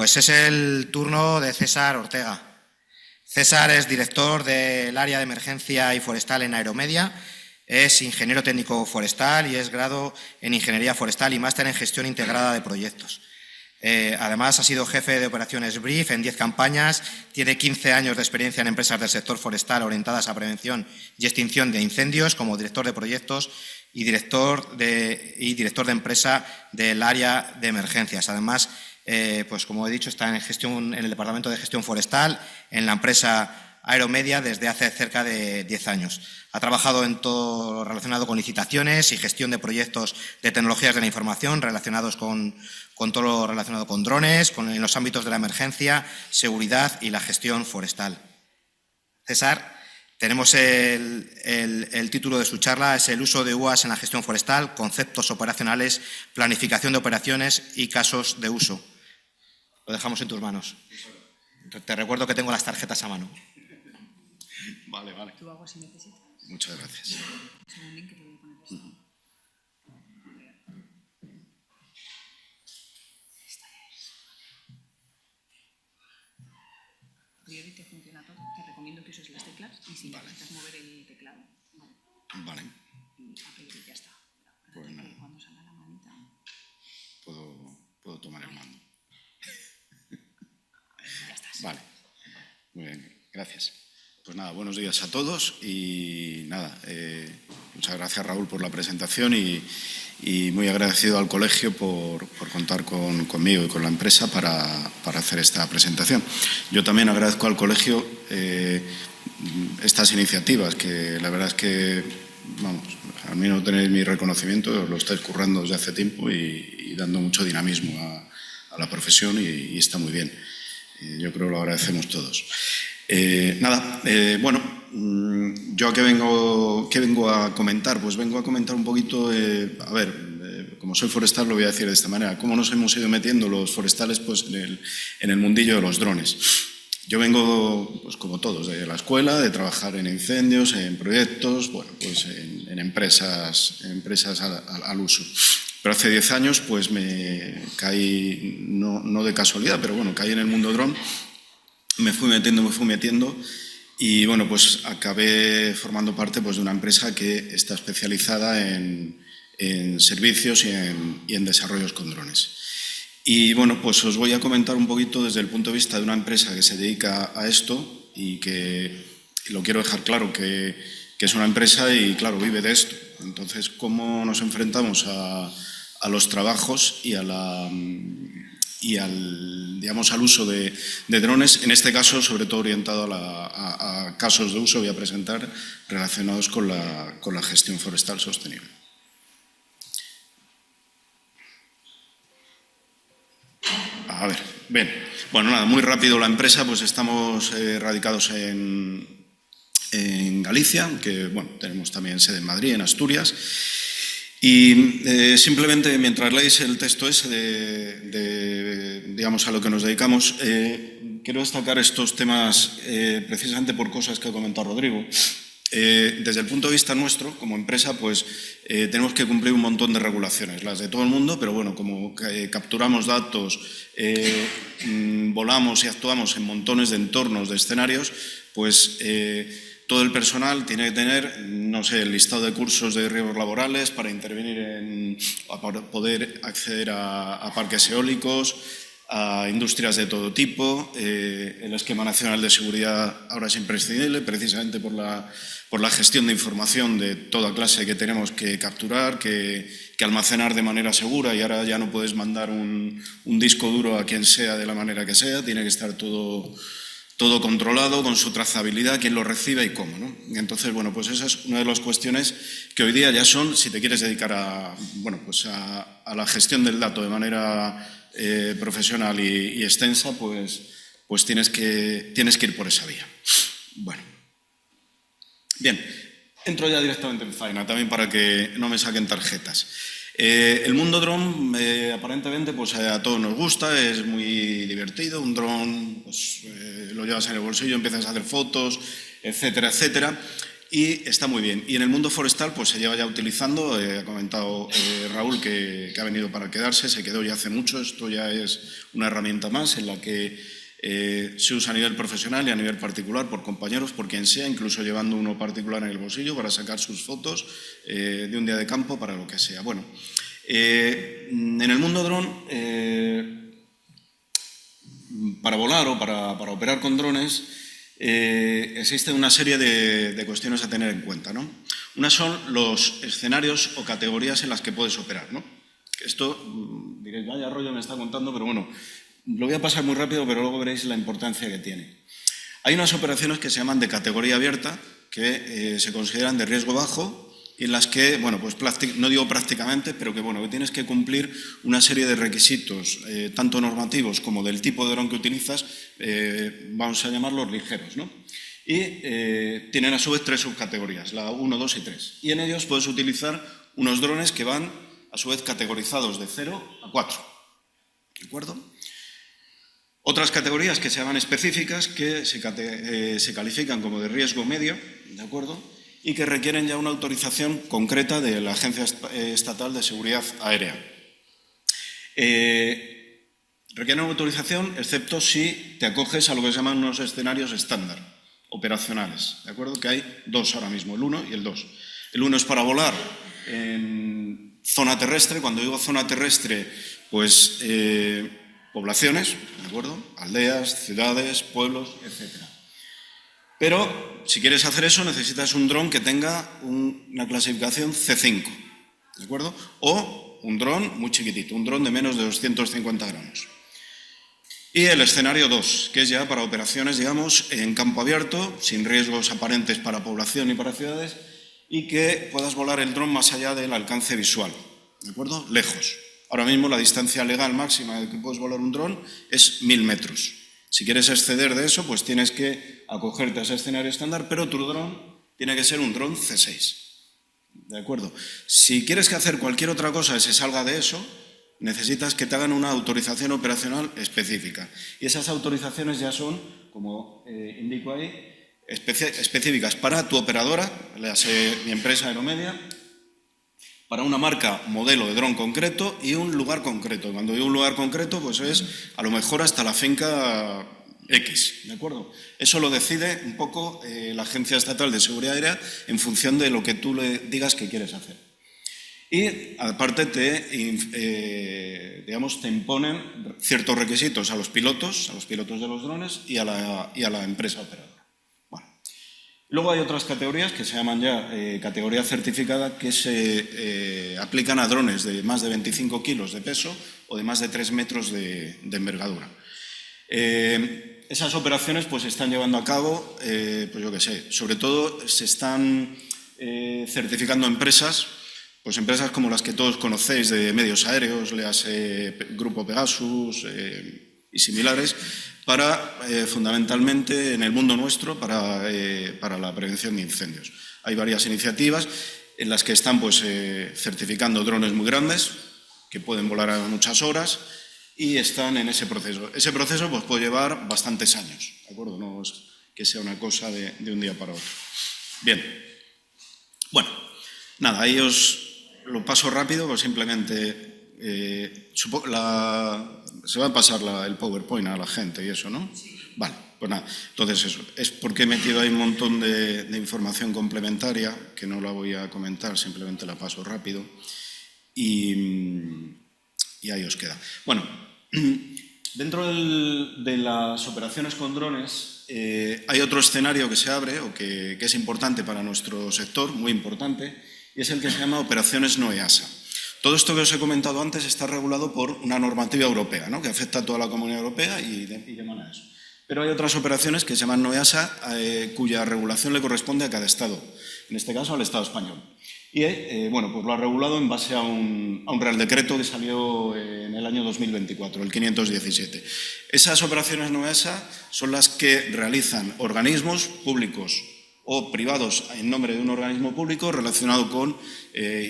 Pues es el turno de César Ortega. César es director del área de emergencia y forestal en Aeromedia, es ingeniero técnico forestal y es grado en ingeniería forestal y máster en gestión integrada de proyectos. Además, ha sido jefe de operaciones BRIEF en 10 campañas, tiene 15 años de experiencia en empresas del sector forestal orientadas a prevención y extinción de incendios como director de proyectos y director de empresa del área de emergencias. Además, pues como he dicho, está en el Departamento de Gestión Forestal, en la empresa Aeromedia desde hace cerca de 10 años. Ha trabajado en todo lo relacionado con licitaciones y gestión de proyectos de tecnologías de la información relacionados con todo lo relacionado con drones, en los ámbitos de la emergencia, seguridad y la gestión forestal. César, tenemos el título de su charla, es el uso de UAS en la gestión forestal, conceptos operacionales, planificación de operaciones y casos de uso. Lo dejamos en tus manos. Te recuerdo que tengo las tarjetas a mano. Vale. ¿Tú algo si necesitas? Muchas gracias. Es un link que te voy a poner esto. A priori te funciona todo. Te recomiendo que uses las teclas y si necesitas mover el teclado. Vale. A priori ya está. Pues nada. Cuando salga la manita. Puedo tomar el mando. Ya estás. Vale. Muy bien. Gracias. Pues nada, buenos días a todos y nada, muchas gracias Raúl por la presentación y muy agradecido al colegio por contar conmigo y con la empresa para hacer esta presentación. Yo también agradezco al colegio estas iniciativas que la verdad es que, vamos, a mí no tenéis mi reconocimiento, lo estáis currando desde hace tiempo y dando mucho dinamismo a la profesión y está muy bien. Yo creo que lo agradecemos todos. Bueno, ¿yo qué vengo a comentar? Pues vengo a comentar un poquito, como soy forestal lo voy a decir de esta manera, cómo nos hemos ido metiendo los forestales pues, en el mundillo de los drones. Yo vengo, pues como todos, de la escuela, de trabajar en incendios, en proyectos, bueno, pues en empresas al uso. Pero hace 10 años pues me caí, no de casualidad, pero bueno, caí en el mundo dron. Me fui metiendo y bueno, pues acabé formando parte pues, de una empresa que está especializada en servicios y en desarrollos con drones. Y bueno, pues os voy a comentar un poquito desde el punto de vista de una empresa que se dedica a esto y que lo quiero dejar claro que es una empresa y claro, vive de esto. Entonces, ¿cómo nos enfrentamos a los trabajos y al uso de drones, en este caso sobre todo orientado a casos de uso voy a presentar relacionados con la gestión forestal sostenible. A ver, bien, bueno nada, muy rápido la empresa, pues estamos radicados en Galicia, que bueno, tenemos también sede en Madrid, en Asturias. Y simplemente mientras leéis el texto ese digamos a lo que nos dedicamos, quiero destacar estos temas precisamente por cosas que ha comentado Rodrigo. Desde el punto de vista nuestro, como empresa, pues tenemos que cumplir un montón de regulaciones, las de todo el mundo, pero bueno, como capturamos datos, volamos y actuamos en montones de entornos, de escenarios, pues todo el personal tiene que tener, no sé, el listado de cursos de riesgos laborales para intervenir para poder acceder a parques eólicos, a industrias de todo tipo. El esquema nacional de seguridad ahora es imprescindible, precisamente por la gestión de información de toda clase que tenemos que capturar, que almacenar de manera segura, y ahora ya no puedes mandar un disco duro a quien sea de la manera que sea, tiene que estar todo controlado, con su trazabilidad, quién lo recibe y cómo, ¿no? Entonces, bueno, pues esa es una de las cuestiones que hoy día ya son, si te quieres dedicar a la gestión del dato de manera profesional y extensa, pues tienes que ir por esa vía. Bueno, bien, entro ya directamente en faena, también para que no me saquen tarjetas. El mundo dron, aparentemente, pues a todos nos gusta, es muy divertido. Un dron, pues lo llevas en el bolsillo, empiezas a hacer fotos, etcétera, etcétera. y está muy bien. Y en el mundo forestal pues se lleva ya utilizando, ha comentado Raúl que ha venido para quedarse, se quedó ya hace mucho, esto ya es una herramienta más en la que se usa a nivel profesional y a nivel particular por compañeros, por quien sea, incluso llevando uno particular en el bolsillo para sacar sus fotos de un día de campo, para lo que sea. Bueno, en el mundo dron, para volar o para operar con drones, existe una serie de cuestiones a tener en cuenta, ¿no? Una son los escenarios o categorías en las que puedes operar, ¿no? Esto, diréis, vaya rollo me está contando, pero bueno, lo voy a pasar muy rápido, pero luego veréis la importancia que tiene. Hay unas operaciones que se llaman de categoría abierta, que se consideran de riesgo bajo, y en las que, bueno, pues no digo prácticamente, pero que, bueno, que tienes que cumplir una serie de requisitos, tanto normativos como del tipo de dron que utilizas, vamos a llamarlos ligeros, ¿no? Y tienen a su vez 3 subcategorías, la 1, 2 y 3. Y en ellos puedes utilizar unos drones que van a su vez categorizados de 0 a 4. ¿De acuerdo? Otras categorías que se llaman específicas, que se califican como de riesgo medio, ¿de acuerdo?, y que requieren ya una autorización concreta de la Agencia Estatal de Seguridad Aérea. Requieren una autorización, excepto si te acoges a lo que se llaman unos escenarios estándar, operacionales, ¿de acuerdo?, que hay 2 ahora mismo, el 1 y el 2. El 1 es para volar en zona terrestre. Cuando digo zona terrestre, pues poblaciones, ¿de acuerdo?, aldeas, ciudades, pueblos, etc. Pero si quieres hacer eso necesitas un dron que tenga una clasificación C5, ¿de acuerdo?, o un dron muy chiquitito, un dron de menos de 250 gramos. Y el escenario 2, que es ya para operaciones, digamos, en campo abierto, sin riesgos aparentes para población y para ciudades, y que puedas volar el dron más allá del alcance visual, ¿de acuerdo?, lejos. Ahora mismo la distancia legal máxima de que puedes volar un dron es 1000 metros. Si quieres exceder de eso, pues tienes que acogerte a ese escenario estándar, pero tu dron tiene que ser un dron C6. ¿De acuerdo? Si quieres que hacer cualquier otra cosa que se salga de eso, necesitas que te hagan una autorización operacional específica. Y esas autorizaciones ya son, como indico ahí, específicas para tu operadora, mi empresa Aeromedia, para una marca, modelo de dron concreto y un lugar concreto. Cuando digo un lugar concreto, pues es a lo mejor hasta la finca X, ¿de acuerdo? Eso lo decide un poco la Agencia Estatal de Seguridad Aérea en función de lo que tú le digas que quieres hacer. Y aparte te imponen ciertos requisitos a los pilotos de los drones y a la empresa operadora. Luego hay otras categorías que se llaman ya categoría certificada, que se aplican a drones de más de 25 kilos de peso o de más de 3 metros de envergadura. Esas operaciones pues se están llevando a cabo, pues yo qué sé, sobre todo se están certificando empresas, pues empresas como las que todos conocéis de medios aéreos, léase Grupo Pegasus y similares, para, fundamentalmente, en el mundo nuestro, para la prevención de incendios. Hay varias iniciativas en las que están pues, certificando drones muy grandes, que pueden volar a muchas horas, y están en ese proceso. Ese proceso pues, puede llevar bastantes años, ¿de acuerdo? No es que sea una cosa de un día para otro. Bien. Bueno, nada, ahí os lo paso rápido, pues simplemente... se va a pasar el PowerPoint a la gente y eso, ¿no? Sí. Vale, pues nada. Entonces eso, es porque he metido ahí un montón de información complementaria que no la voy a comentar, simplemente la paso rápido y ahí os queda. Bueno, dentro de las operaciones con drones hay otro escenario que se abre o que es importante para nuestro sector, muy importante, y es el que se llama operaciones no EASA. Todo esto que os he comentado antes está regulado por una normativa europea, ¿no?, que afecta a toda la Comunidad Europea y demanda eso. Pero hay otras operaciones que se llaman no EASA, cuya regulación le corresponde a cada Estado, en este caso al Estado español. Y bueno, pues lo ha regulado en base a un Real Decreto que salió en el año 2024, el 517. Esas operaciones no EASA son las que realizan organismos públicos o privados en nombre de un organismo público relacionado con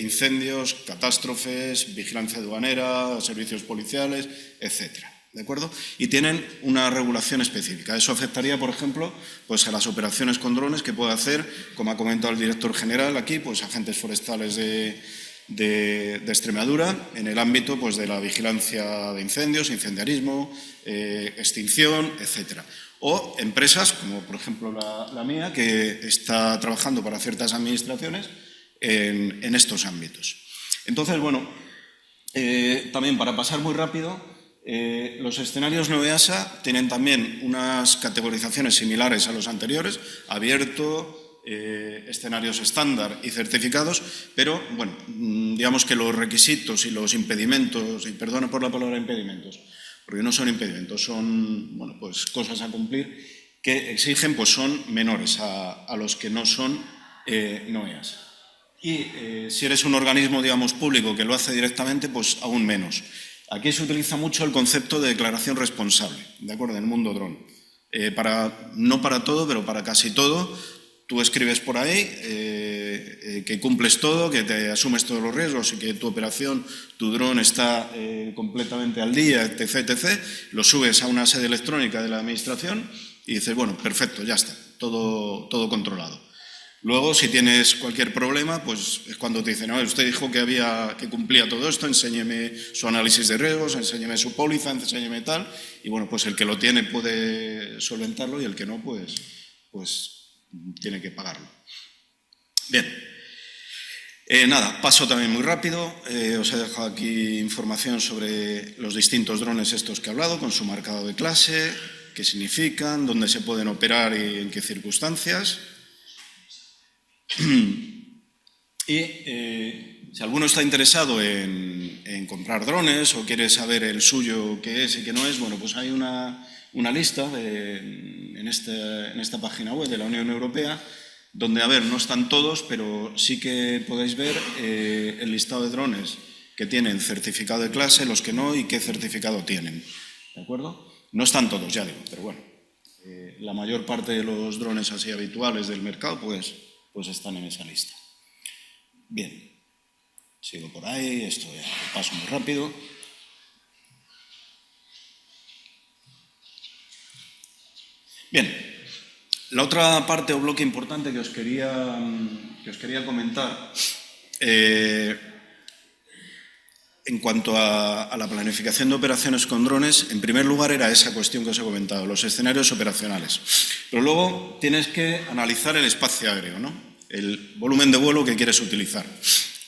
incendios, catástrofes, vigilancia aduanera, servicios policiales, etc. ¿de acuerdo? Y tienen una regulación específica. Eso afectaría, por ejemplo, pues a las operaciones con drones que puede hacer, como ha comentado el director general aquí, pues agentes forestales de Extremadura en el ámbito pues, de la vigilancia de incendios, incendiarismo, extinción, etcétera. O empresas, como por ejemplo la mía, que está trabajando para ciertas administraciones en estos ámbitos. Entonces, bueno, también para pasar muy rápido, los escenarios no EASA tienen también unas categorizaciones similares a los anteriores, abierto, escenarios estándar y certificados, pero, bueno, digamos que los requisitos y los impedimentos, y perdona por la palabra impedimentos, porque no son impedimentos, son, bueno, pues cosas a cumplir que exigen, pues son menores a los que no son no EASA. Y si eres un organismo, digamos, público que lo hace directamente, pues aún menos. Aquí se utiliza mucho el concepto de declaración responsable, ¿de acuerdo?, en el mundo dron. No para todo, pero para casi todo, tú escribes por ahí que cumples todo, que te asumes todos los riesgos y que tu operación, tu dron está completamente al día, etc., etc., lo subes a una sede electrónica de la administración y dices, bueno, perfecto, ya está, todo controlado. Luego, si tienes cualquier problema, pues es cuando te dicen, no, usted dijo que cumplía todo esto, enséñeme su análisis de riesgos, enséñeme su póliza, enséñeme tal, y bueno, pues el que lo tiene puede solventarlo y el que no, pues tiene que pagarlo. Bien, nada, paso también muy rápido, os he dejado aquí información sobre los distintos drones estos que he hablado, con su marcado de clase, qué significan, dónde se pueden operar y en qué circunstancias. Y si alguno está interesado en comprar drones o quiere saber el suyo qué es y qué no es, bueno, pues hay una lista en esta página web de la Unión Europea donde, a ver, no están todos, pero sí que podéis ver el listado de drones que tienen certificado de clase, los que no y qué certificado tienen, ¿de acuerdo? No están todos, ya digo, pero bueno, la mayor parte de los drones así habituales del mercado, pues están en esa lista. Bien, sigo por ahí, esto ya lo paso muy rápido. Bien, la otra parte o bloque importante que os quería comentar en cuanto a la planificación de operaciones con drones, en primer lugar era esa cuestión que os he comentado, los escenarios operacionales. Pero luego tienes que analizar el espacio aéreo, ¿no?, el volumen de vuelo que quieres utilizar.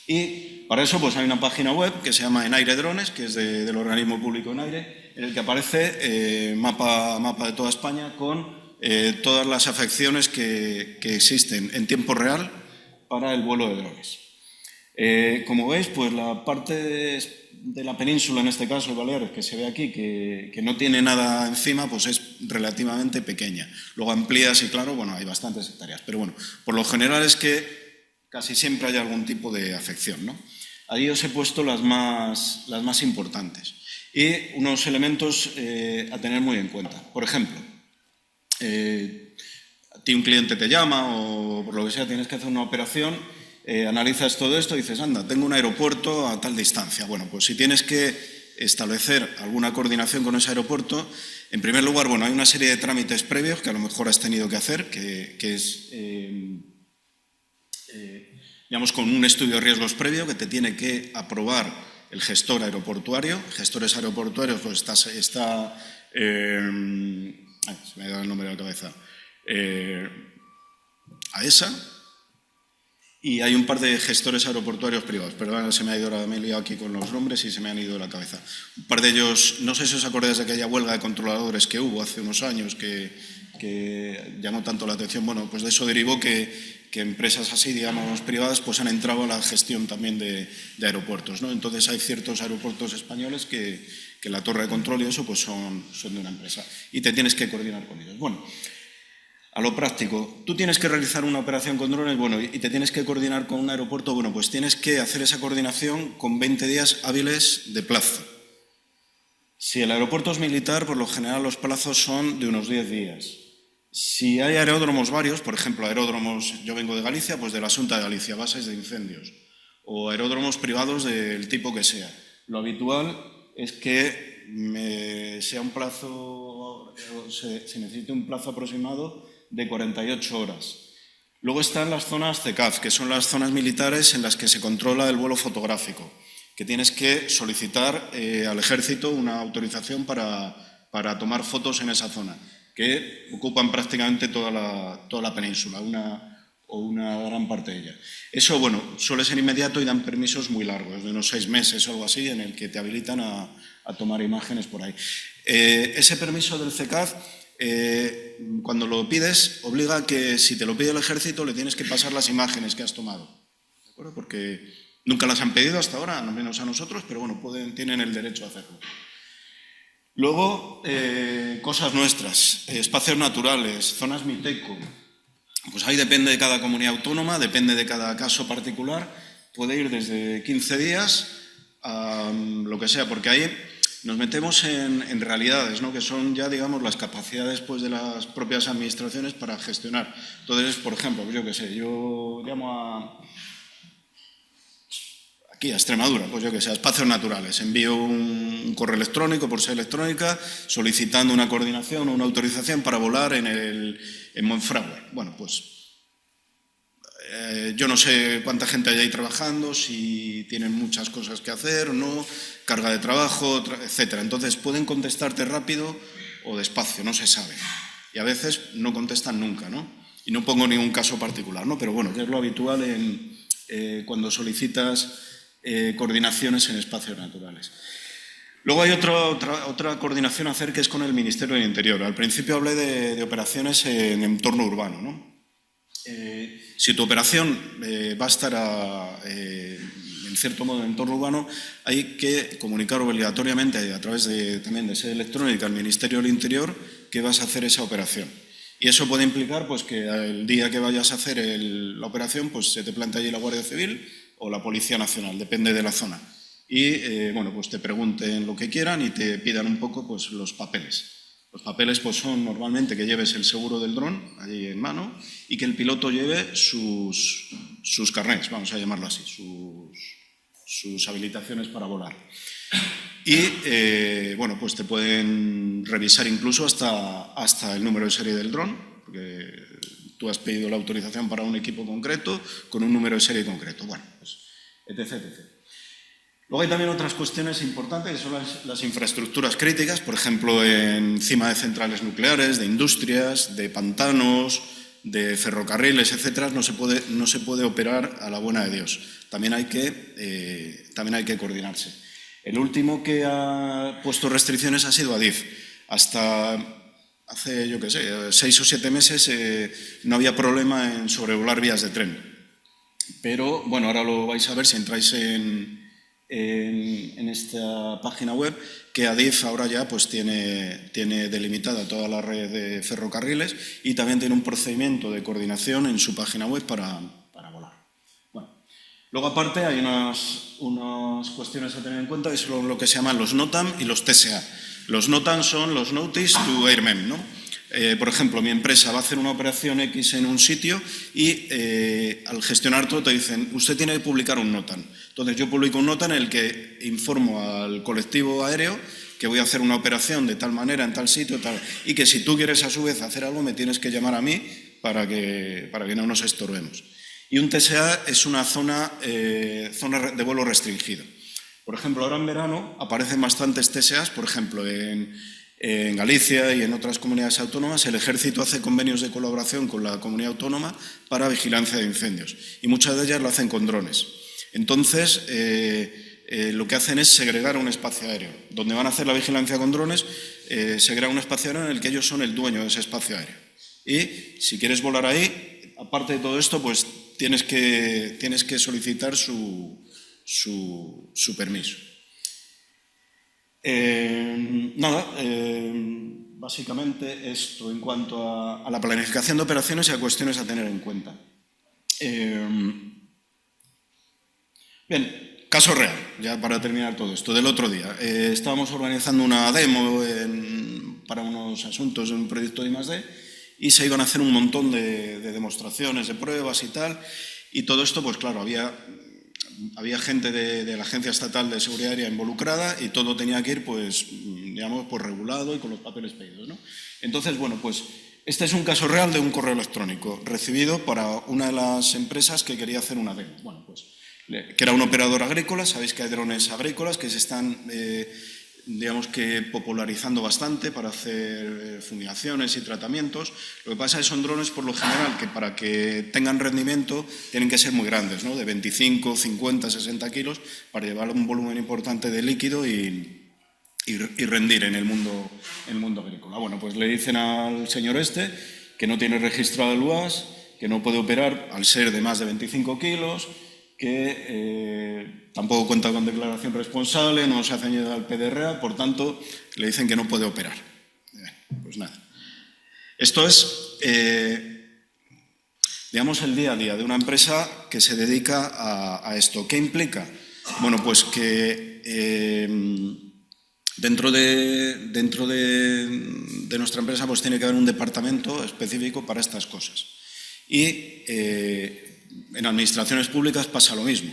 Y para eso pues hay una página web que se llama Enaire Drones, que es del organismo público Enaire, en el que aparece mapa de toda España con todas las afecciones que existen en tiempo real para el vuelo de drones. Como veis, pues la parte de la península, en este caso, Baleares, que se ve aquí, que no tiene nada encima, pues es relativamente pequeña. Luego amplías y, claro, bueno, hay bastantes hectáreas. Pero bueno, por lo general es que casi siempre hay algún tipo de afección, ¿no? Ahí os he puesto las más importantes. Y unos elementos a tener muy en cuenta. Por ejemplo, a ti un cliente te llama o por lo que sea tienes que hacer una operación. Analizas todo esto y dices, anda, tengo un aeropuerto a tal distancia. Bueno, pues si tienes que establecer alguna coordinación con ese aeropuerto, en primer lugar, bueno, hay una serie de trámites previos que a lo mejor has tenido que hacer, que es, digamos, con un estudio de riesgos previo que te tiene que aprobar el gestor aeroportuario. Gestores aeroportuarios, pues está se me ha dado el nombre de la cabeza, AESA. Y hay un par de gestores aeroportuarios privados. Perdón, se me ha ido, me he liado aquí con los nombres y se me han ido de la cabeza. Un par de ellos, no sé si os acordáis de aquella huelga de controladores que hubo hace unos años que llamó tanto la atención. Bueno, pues de eso derivó que empresas así, digamos, privadas, pues han entrado a la gestión también de aeropuertos, ¿no? Entonces hay ciertos aeropuertos españoles que la torre de control y eso pues son de una empresa y te tienes que coordinar con ellos. Bueno, a lo práctico, tú tienes que realizar una operación con drones, bueno, y te tienes que coordinar con un aeropuerto, bueno, pues tienes que hacer esa coordinación con 20 días hábiles de plazo. Si el aeropuerto es militar, por lo general los plazos son de unos 10 días. Si hay aeródromos varios, por ejemplo, aeródromos, yo vengo de Galicia, pues de la Xunta de Galicia, bases de incendios, o aeródromos privados del tipo que sea. Lo habitual es que sea un plazo, se necesite un plazo aproximado de 48 horas. Luego están las zonas CECAF, que son las zonas militares en las que se controla el vuelo fotográfico, que tienes que solicitar al ejército una autorización para tomar fotos en esa zona, que ocupan prácticamente toda la península, una gran parte de ella. Eso, bueno, suele ser inmediato y dan permisos muy largos, de unos 6 meses o algo así, en el que te habilitan a tomar imágenes por ahí. Ese permiso del CECAF, cuando lo pides, obliga a que si te lo pide el ejército le tienes que pasar las imágenes que has tomado, ¿de acuerdo? Porque nunca las han pedido hasta ahora, no menos a nosotros, pero bueno, tienen el derecho a hacerlo. Luego, cosas nuestras, espacios naturales, zonas Miteco. Pues ahí depende de cada comunidad autónoma, depende de cada caso particular, puede ir desde 15 días a lo que sea, porque ahí nos metemos en realidades, ¿no? Que son ya, digamos, las capacidades pues, de las propias administraciones para gestionar. Entonces, por ejemplo, pues yo qué sé, yo llamo aquí a Extremadura, pues yo que sé, a espacios naturales. Envío un correo electrónico por SEA electrónica solicitando una coordinación o una autorización para volar en Monfragüe. Bueno, pues yo no sé cuánta gente hay ahí trabajando, si tienen muchas cosas que hacer o no, carga de trabajo, etcétera. Entonces pueden contestarte rápido o despacio, no se sabe. Y a veces no contestan nunca, ¿no? Y no pongo ningún caso particular, ¿no? Pero bueno, que es lo habitual cuando solicitas coordinaciones en espacios naturales. Luego hay otra coordinación a hacer que es con el Ministerio del Interior. Al principio hablé de operaciones en entorno urbano, ¿no? Si tu operación va a estar en cierto modo en entorno urbano, hay que comunicar obligatoriamente a través también de SEA electrónica al Ministerio del Interior que vas a hacer esa operación. Y eso puede implicar pues, que el día que vayas a hacer la operación pues, se te plante allí la Guardia Civil o la Policía Nacional, depende de la zona. Y bueno, pues te pregunten lo que quieran y te pidan un poco pues, los papeles. Los papeles pues, son normalmente que lleves el seguro del dron allí en mano y que el piloto lleve sus carnets, vamos a llamarlo así, sus habilitaciones para volar. Y bueno, pues te pueden revisar incluso hasta el número de serie del dron, porque tú has pedido la autorización para un equipo concreto con un número de serie concreto. Bueno, pues etc, etc. Luego hay también otras cuestiones importantes que son las infraestructuras críticas, por ejemplo, encima de centrales nucleares, de industrias, de pantanos, de ferrocarriles, etcétera, no se puede operar a la buena de Dios. También hay que coordinarse. El último que ha puesto restricciones ha sido Adif. Hasta hace, yo qué sé, 6 o 7 meses no había problema en sobrevolar vías de tren. Pero, bueno, ahora lo vais a ver si entráis en esta página web, que Adif ahora ya pues, tiene delimitada toda la red de ferrocarriles y también tiene un procedimiento de coordinación en su página web para volar. Bueno, luego, aparte, hay unas cuestiones a tener en cuenta, que son lo que se llaman los NOTAM y los TSA. Los NOTAM son los Notice to Airmen, ¿no? Por ejemplo, mi empresa va a hacer una operación X en un sitio y al gestionar todo te dicen, usted tiene que publicar un NOTAM. Entonces yo publico un NOTAM en el que informo al colectivo aéreo que voy a hacer una operación de tal manera, en tal sitio, tal, y que si tú quieres a su vez hacer algo me tienes que llamar a mí para que no nos estorbemos. Y un TSA es una zona de vuelo restringido. Por ejemplo, ahora en verano aparecen bastantes TSAs, por ejemplo, en Galicia y en otras comunidades autónomas, el Ejército hace convenios de colaboración con la comunidad autónoma para vigilancia de incendios y muchas de ellas lo hacen con drones. Entonces, lo que hacen es segregar un espacio aéreo. Donde van a hacer la vigilancia con drones, segregan un espacio aéreo en el que ellos son el dueño de ese espacio aéreo. Y si quieres volar ahí, aparte de todo esto, pues tienes que solicitar su permiso. Básicamente esto en cuanto a la planificación de operaciones y a cuestiones a tener en cuenta. Bien, caso real, ya para terminar todo esto, del otro día. Estábamos organizando una demo para unos asuntos de un proyecto de I+D y se iban a hacer un montón de demostraciones, de pruebas y tal, y todo esto, pues claro, había gente de la Agencia Estatal de Seguridad Aérea involucrada y todo tenía que ir pues digamos, pues regulado y con los papeles pedidos, ¿no? Entonces, bueno, pues este es un caso real de un correo electrónico recibido para una de las empresas que quería hacer una demo. Bueno, pues que era un operador agrícola. Sabéis que hay drones agrícolas que se están, digamos que, popularizando bastante para hacer fumigaciones y tratamientos. Lo que pasa es que son drones, por lo general, que para que tengan rendimiento tienen que ser muy grandes, ¿no? De 25, 50, 60 kilos, para llevar un volumen importante de líquido y rendir en el mundo agrícola. Bueno, pues le dicen al señor este que no tiene registrado el UAS, que no puede operar al ser de más de 25 kilos, que tampoco cuenta con declaración responsable, no se ha ceñido al PDRA, por tanto, le dicen que no puede operar. Pues nada. Esto es, digamos, el día a día de una empresa que se dedica a esto. ¿Qué implica? Bueno, pues que dentro de nuestra empresa pues tiene que haber un departamento específico para estas cosas. Y en administraciones públicas pasa lo mismo.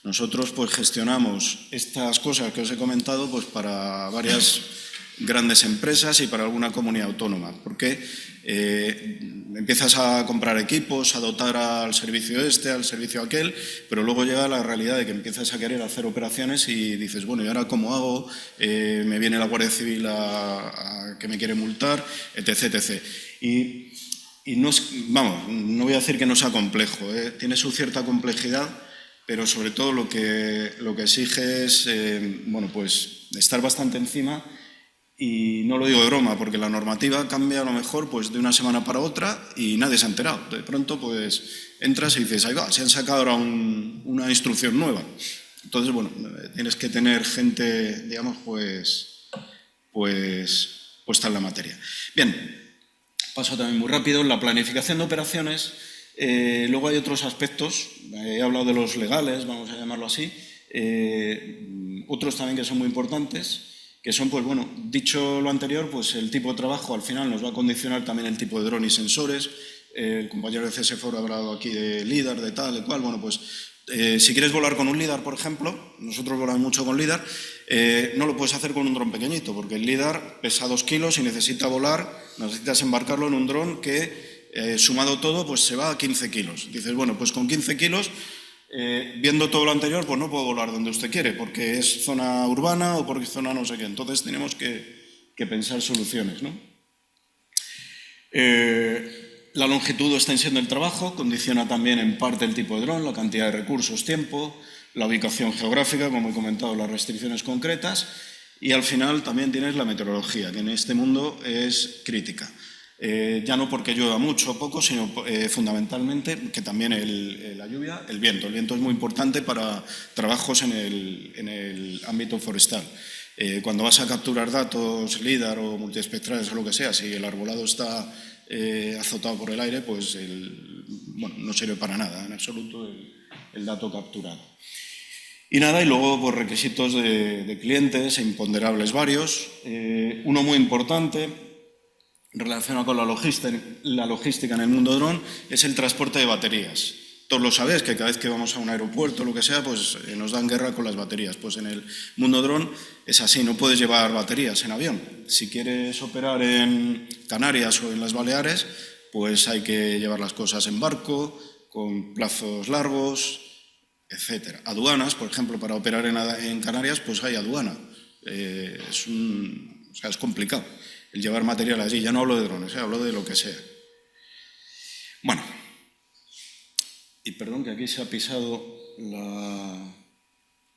Nosotros pues gestionamos estas cosas que os he comentado pues para varias grandes empresas y para alguna comunidad autónoma, porque empiezas a comprar equipos, a dotar al servicio este, al servicio aquel, pero luego llega la realidad de que empiezas a querer hacer operaciones y dices, bueno, ¿y ahora cómo hago? Me viene la Guardia Civil a que me quiere multar, etc, etc. Y no, vamos, no voy a decir que no sea complejo, tiene su cierta complejidad, pero sobre todo lo que exige es, bueno, pues estar bastante encima. Y no lo digo de broma, porque la normativa cambia a lo mejor pues, de una semana para otra y nadie se ha enterado. De pronto pues entras y dices, ahí va, se han sacado ahora una instrucción nueva. Entonces, bueno, tienes que tener gente, digamos, pues puesta en la materia. Bien, paso también muy rápido. La planificación de operaciones, luego hay otros aspectos. He hablado de los legales, vamos a llamarlo así. Otros también que son muy importantes, que son, pues bueno, dicho lo anterior, pues el tipo de trabajo al final nos va a condicionar también el tipo de dron y sensores. El compañero de CSFOR ha hablado aquí de LIDAR, de tal, de cual. Bueno, pues si quieres volar con un LIDAR, por ejemplo, nosotros volamos mucho con LIDAR, no lo puedes hacer con un dron pequeñito, porque el LIDAR pesa 2 kilos y necesitas embarcarlo en un dron que, sumado todo, pues se va a 15 kilos. Dices, bueno, pues con 15 kilos... viendo todo lo anterior, pues no puedo volar donde usted quiere, porque es zona urbana o porque es zona no sé qué. Entonces tenemos que pensar soluciones, ¿no? La longitud o extensión del trabajo condiciona también en parte el tipo de dron, la cantidad de recursos, tiempo, la ubicación geográfica, como he comentado, las restricciones concretas, y al final también tienes la meteorología, que en este mundo es crítica. Ya no porque llueva mucho o poco, sino fundamentalmente que también la lluvia, el viento. El viento es muy importante para trabajos en el ámbito forestal. Cuando vas a capturar datos LIDAR o multiespectrales o lo que sea, si el arbolado está azotado por el aire, pues bueno, no sirve para nada en absoluto el dato capturado. Y nada, y luego pues, requisitos de clientes e imponderables varios. Uno muy importante, relacionado con la logística en el mundo dron, es el transporte de baterías. Todos lo sabéis, que cada vez que vamos a un aeropuerto o lo que sea, pues nos dan guerra con las baterías. Pues en el mundo dron es así, no puedes llevar baterías en avión. Si quieres operar en Canarias o en las Baleares, pues hay que llevar las cosas en barco, con plazos largos, etc. Aduanas, por ejemplo, para operar en Canarias, pues hay aduana. Es complicado el llevar material allí. Ya no hablo de drones, hablo de lo que sea. Bueno, y perdón que aquí se ha pisado la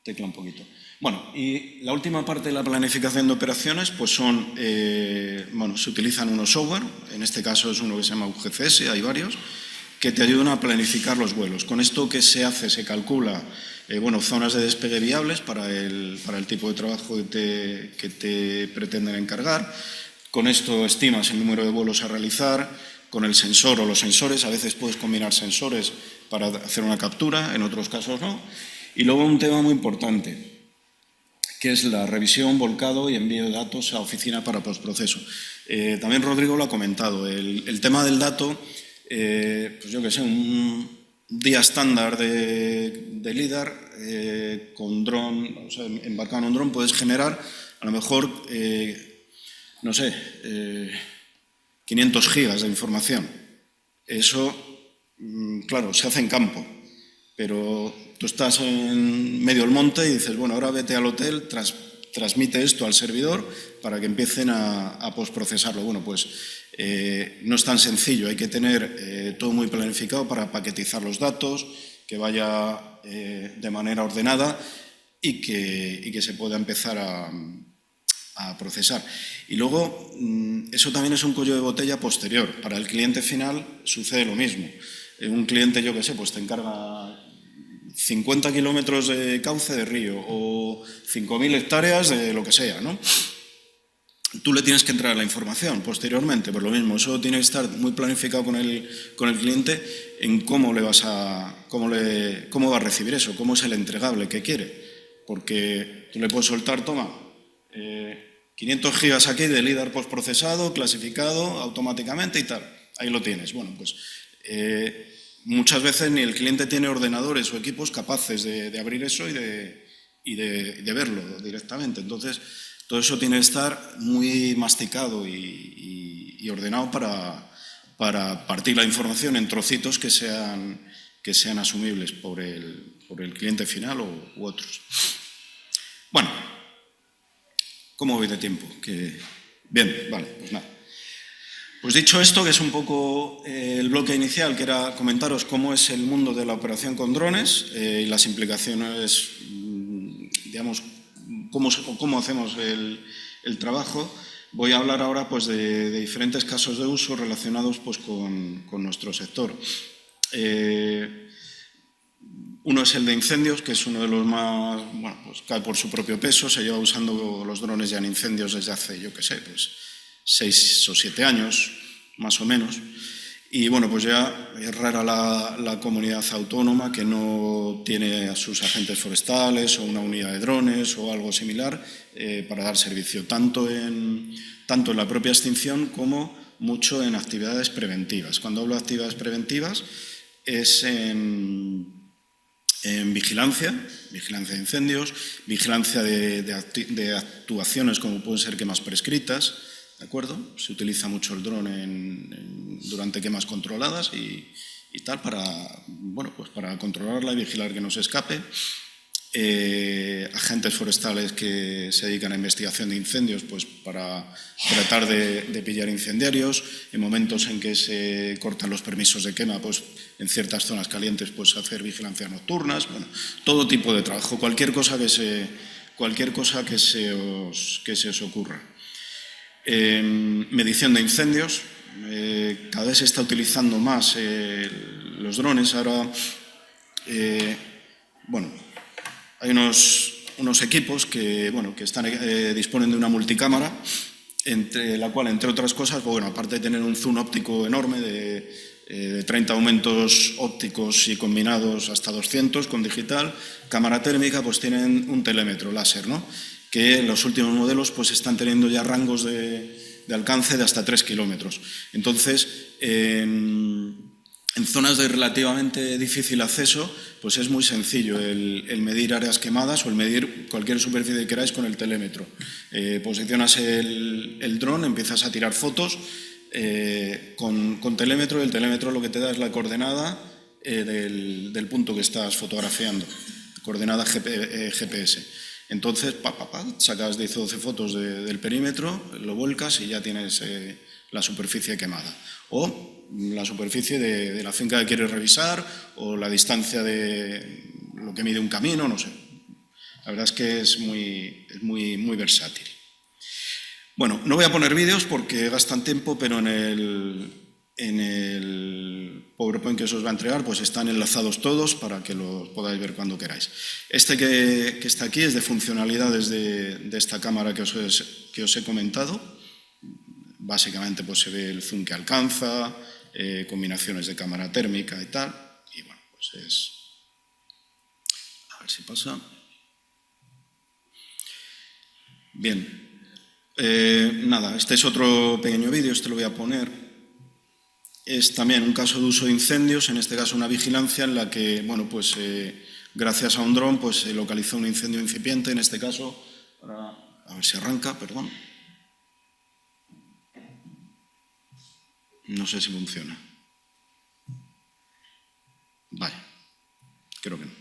tecla un poquito. Bueno, y la última parte de la planificación de operaciones, pues son, bueno, se utilizan unos software, en este caso es uno que se llama UGCS, hay varios, que te ayudan a planificar los vuelos. Con esto que se hace, se calcula, bueno, zonas de despegue viables para el tipo de trabajo que te pretenden encargar. Con esto estimas el número de vuelos a realizar, con el sensor o los sensores. A veces puedes combinar sensores para hacer una captura, en otros casos no. Y luego un tema muy importante, que es la revisión, volcado y envío de datos a oficina para postproceso. También Rodrigo lo ha comentado. El tema del dato, pues yo que sé, un día estándar de LIDAR con dron, o sea, embarcado en un dron, puedes generar a lo mejor, no sé, 500 gigas de información. Eso, claro, se hace en campo, pero tú estás en medio del monte y dices, bueno, ahora vete al hotel, transmite esto al servidor para que empiecen a postprocesarlo. Bueno, pues no es tan sencillo, hay que tener todo muy planificado para paquetizar los datos, que vaya de manera ordenada y que se pueda empezar a procesar. Y luego, eso también es un cuello de botella posterior. Para el cliente final sucede lo mismo. Un cliente, yo qué sé, pues te encarga 50 kilómetros de cauce de río o 5.000 hectáreas de lo que sea, ¿no? Tú le tienes que entrar la información posteriormente, por lo mismo. Eso tiene que estar muy planificado con el cliente en cómo va a recibir eso, cómo es el entregable que quiere. Porque tú le puedes soltar, toma, 500 gigas aquí de LIDAR postprocesado, clasificado automáticamente y tal. Ahí lo tienes. Bueno, pues muchas veces ni el cliente tiene ordenadores o equipos capaces de abrir eso y de verlo directamente. Entonces, todo eso tiene que estar muy masticado y ordenado para partir la información en trocitos que sean asumibles por el cliente final u otros. Bueno, ¿cómo voy de tiempo? Bien, vale, pues nada. Pues dicho esto, que es un poco el bloque inicial, que era comentaros cómo es el mundo de la operación con drones y las implicaciones, digamos, cómo hacemos el trabajo. Voy a hablar ahora pues, de diferentes casos de uso relacionados pues, con nuestro sector. Uno es el de incendios, que es uno de los más, bueno, pues cae por su propio peso. Se lleva usando los drones ya en incendios desde hace, yo qué sé, pues 6 o 7 años, más o menos. Y bueno, pues ya es rara la comunidad autónoma que no tiene a sus agentes forestales o una unidad de drones o algo similar para dar servicio, tanto en la propia extinción como mucho en actividades preventivas. Cuando hablo de actividades preventivas es en vigilancia de incendios, vigilancia de actuaciones como pueden ser quemas prescritas, ¿de acuerdo? Se utiliza mucho el dron durante quemas controladas y tal para controlarla y vigilar que no se escape. Agentes forestales que se dedican a investigación de incendios pues para tratar de pillar incendiarios. En momentos en que se cortan los permisos de quema, pues en ciertas zonas calientes pues hacer vigilancias nocturnas. Bueno, todo tipo de trabajo, cualquier cosa que se os ocurra. Medición de incendios. Cada vez se está utilizando más los drones. Ahora, hay unos equipos que disponen de una multicámara, entre la cual, entre otras cosas, aparte de tener un zoom óptico enorme de 30 aumentos ópticos y combinados hasta 200 con digital, cámara térmica, pues tienen un telémetro láser, ¿no? Que los últimos modelos pues están teniendo ya rangos de alcance de hasta 3 kilómetros. Entonces, en zonas de relativamente difícil acceso, pues es muy sencillo el medir áreas quemadas o el medir cualquier superficie que queráis con el telémetro. Posicionas el dron, empiezas a tirar fotos con telémetro, y el telémetro lo que te da es la coordenada del punto que estás fotografiando, coordenada GPS. Entonces, sacas 10 o 12 fotos del perímetro, lo vuelcas y ya tienes la superficie quemada. O la superficie de la finca que quieres revisar, o la distancia de lo que mide un camino, no sé. La verdad es que es muy versátil. Bueno, no voy a poner vídeos porque gastan tiempo, pero en el PowerPoint que os va a entregar pues están enlazados todos para que los podáis ver cuando queráis. Este que está aquí es de funcionalidades de esta cámara que os he comentado. Básicamente pues se ve el zoom que alcanza, combinaciones de cámara térmica y tal. Y bueno, pues es... A ver si pasa. Bien. Nada, este es otro pequeño vídeo, este lo voy a poner. Es también un caso de uso de incendios, en este caso una vigilancia en la que, gracias a un dron, pues se localizó un incendio incipiente, en este caso, A ver si arranca, perdón. No sé si funciona. Vale, creo que no.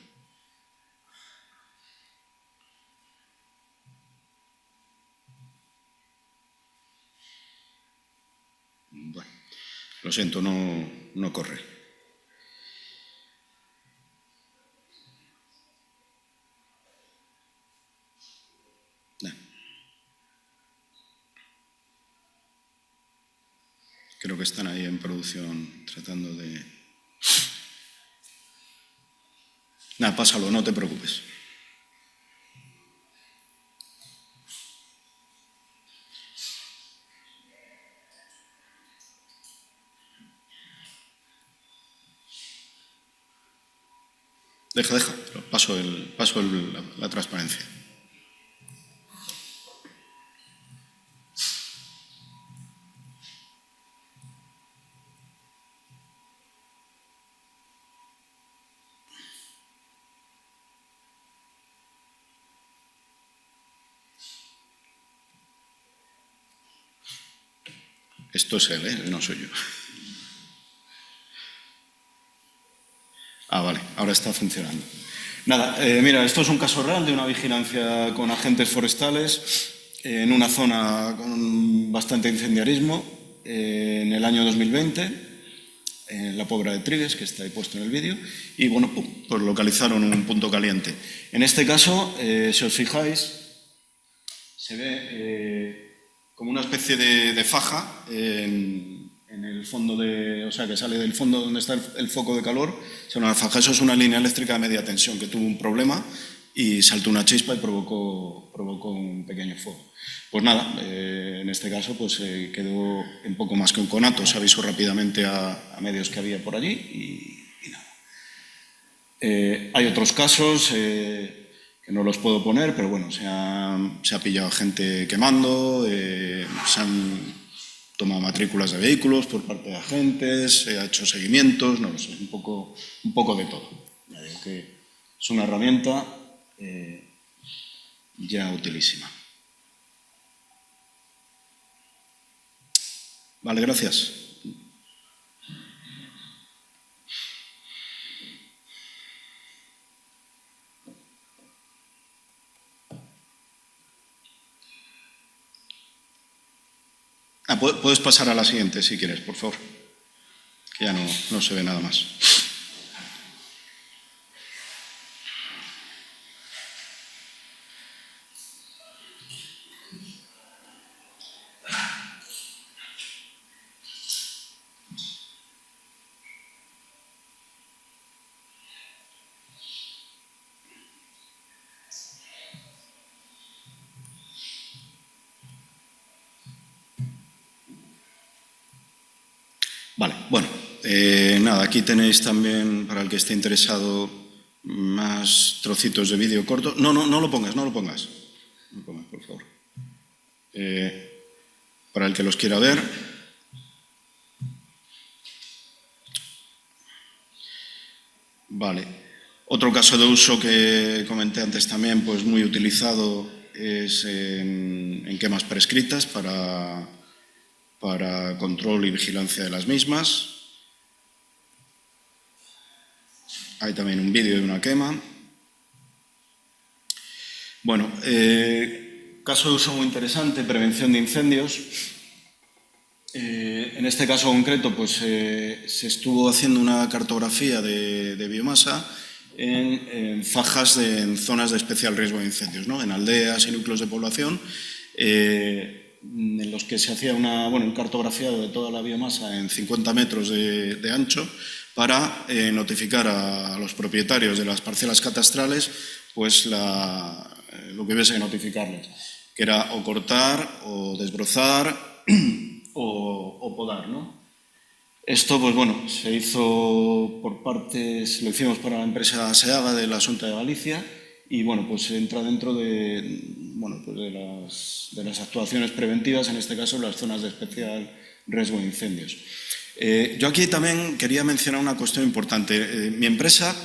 Bueno, lo siento, no corre. Creo que están ahí en producción tratando de... Nada, pásalo, no te preocupes. Deja, paso la transparencia. Esto es él, no soy yo. Ah, vale, ahora está funcionando. Nada, mira, esto es un caso real de una vigilancia con agentes forestales en una zona con bastante incendiarismo en el año 2020, en la Pobra de Trigues, que está ahí puesto en el vídeo, y bueno, pues localizaron un punto caliente. En este caso, si os fijáis, se ve como una especie de faja en el fondo o sea, que sale del fondo donde está el foco de calor. O sea, una faja, eso es una línea eléctrica de media tensión que tuvo un problema y saltó una chispa y provocó un pequeño fuego. Pues nada, en este caso pues quedó un poco más que un conato. Se avisó rápidamente a medios que había por allí y nada. Hay otros casos que no los puedo poner, pero bueno, se ha pillado gente quemando, se han tomado matrículas de vehículos por parte de agentes, se ha hecho seguimientos, no lo sé, un poco de todo. Ya digo que es una herramienta ya utilísima. Vale, gracias. Puedes pasar a la siguiente si quieres, por favor, que ya no se ve nada más. Vale, bueno, nada, aquí tenéis también, para el que esté interesado, más trocitos de vídeo corto. No lo pongas, por favor. Para el que los quiera ver. Vale. Otro caso de uso que comenté antes también, pues muy utilizado, es en quemas prescritas para control y vigilancia de las mismas. Hay también un vídeo de una quema. Bueno, caso de uso muy interesante, prevención de incendios. En este caso concreto, pues se estuvo haciendo una cartografía de biomasa en fajas en zonas de especial riesgo de incendios, ¿no? En aldeas y núcleos de población, en los que se hacía un cartografiado de toda la biomasa en 50 metros de ancho para notificar a los propietarios de las parcelas catastrales pues lo que hubiese que notificarles, que era o cortar o desbrozar o podar, ¿no? Esto, pues bueno, se hizo por partes, lo hicimos para la empresa SEAGA de la Xunta de Galicia y bueno, pues entra dentro de las actuaciones preventivas, en este caso las zonas de especial riesgo de incendios. Yo aquí también quería mencionar una cuestión importante. Mi empresa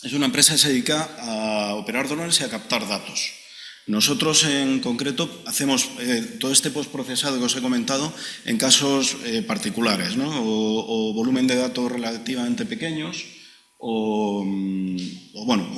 es una empresa que se dedica a operar drones y a captar datos. Nosotros, en concreto, hacemos todo este postprocesado que os he comentado en casos particulares, ¿no? o volumen de datos relativamente pequeños o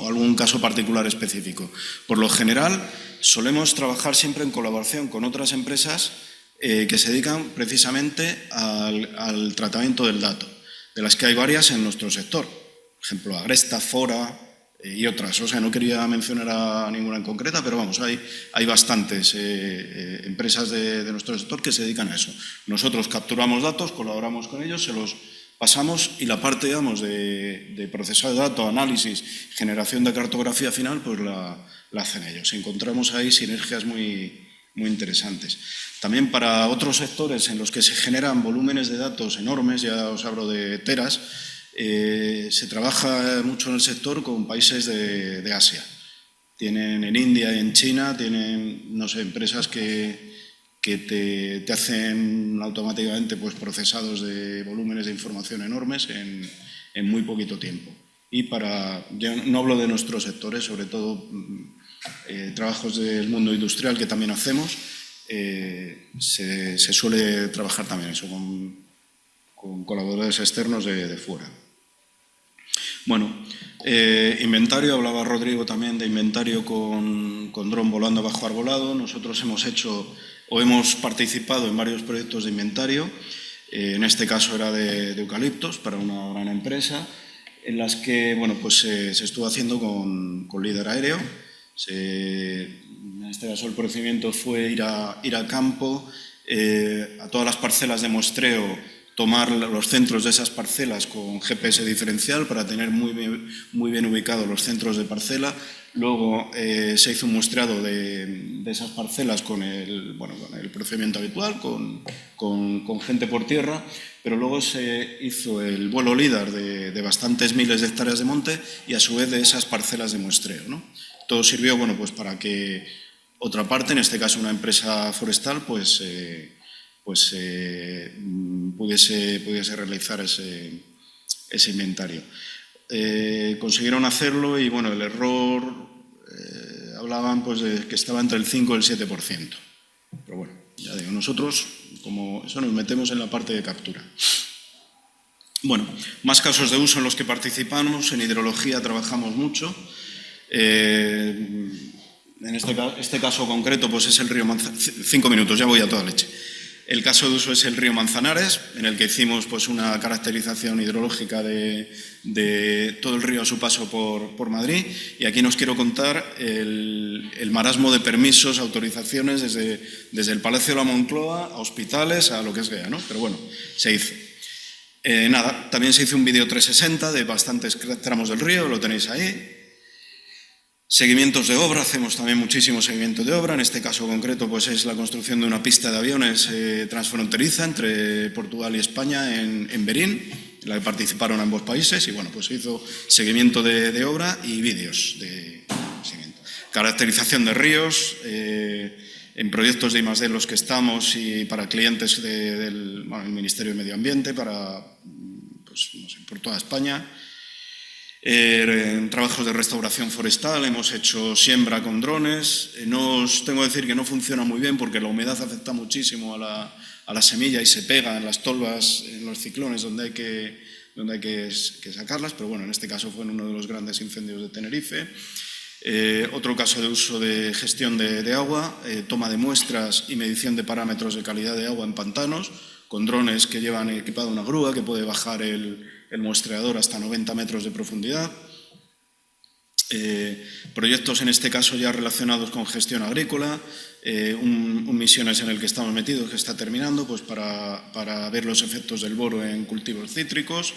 algún caso particular específico. Por lo general, solemos trabajar siempre en colaboración con otras empresas que se dedican precisamente al tratamiento del dato, de las que hay varias en nuestro sector. Por ejemplo, Agresta, Fora y otras. O sea, no quería mencionar a ninguna en concreta, pero vamos, hay bastantes empresas de nuestro sector que se dedican a eso. Nosotros capturamos datos, colaboramos con ellos, se los pasamos y la parte, digamos, de procesado de datos, análisis, generación de cartografía final, pues la hacen ellos. Encontramos ahí sinergias muy interesantes. También para otros sectores en los que se generan volúmenes de datos enormes, ya os hablo de teras, se trabaja mucho en el sector con países de Asia. Tienen en India y en China, tienen, no sé, empresas que te hacen automáticamente pues, procesados de volúmenes de información enormes en muy poquito tiempo. Y yo no hablo de nuestros sectores, sobre todo trabajos del mundo industrial que también hacemos, se suele trabajar también eso con colaboradores externos de fuera. Bueno, inventario, hablaba Rodrigo también de inventario con dron volando bajo arbolado. Nosotros hemos participado en varios proyectos de inventario, en este caso era de eucaliptos para una gran empresa, en las que se estuvo haciendo con líder aéreo. En este caso el procedimiento fue ir a campo, a todas las parcelas de muestreo, tomar los centros de esas parcelas con GPS diferencial para tener muy bien ubicados los centros de parcela. Luego se hizo un muestreado de esas parcelas con el procedimiento habitual, con gente por tierra, pero luego se hizo el vuelo LIDAR de bastantes miles de hectáreas de monte y a su vez de esas parcelas de muestreo, ¿no? Todo sirvió pues para que otra parte, en este caso una empresa forestal, pudiese realizar ese inventario. Consiguieron hacerlo y el error hablaban pues de que estaba entre el 5 y el 7%. Pero bueno, ya digo, nosotros como eso nos metemos en la parte de captura. Bueno, más casos de uso en los que participamos. En hidrología trabajamos mucho. En este caso concreto pues es el río Manzanares. 5 minutos, ya voy a toda leche. El caso de uso es el río Manzanares, en el que hicimos pues, una caracterización hidrológica de todo el río a su paso por Madrid. Y aquí nos quiero contar el marasmo de permisos, autorizaciones, desde el Palacio de la Moncloa a hospitales, a lo que sea, ¿no? Pero bueno, se hizo. También se hizo un vídeo 360 de bastantes tramos del río, lo tenéis ahí. Seguimientos de obra, hacemos también muchísimo seguimiento de obra. En este caso concreto pues es la construcción de una pista de aviones transfronteriza entre Portugal y España en Berín, en la que participaron ambos países y pues se hizo seguimiento de obra y vídeos de seguimiento. Caracterización de ríos, en proyectos de I+D en los que estamos y para clientes del Ministerio de Medio Ambiente, por toda España. En trabajos de restauración forestal hemos hecho siembra con drones. No os tengo que decir que no funciona muy bien porque la humedad afecta muchísimo a la semilla y se pega en las tolvas, en los ciclones donde hay que sacarlas, pero en este caso fue en uno de los grandes incendios de Tenerife. Otro caso de uso de gestión de agua, toma de muestras y medición de parámetros de calidad de agua en pantanos, con drones que llevan equipada una grúa que puede bajar el muestreador hasta 90 metros de profundidad. Proyectos en este caso ya relacionados con gestión agrícola, un misiones en el que estamos metidos que está terminando pues para ver los efectos del boro en cultivos cítricos.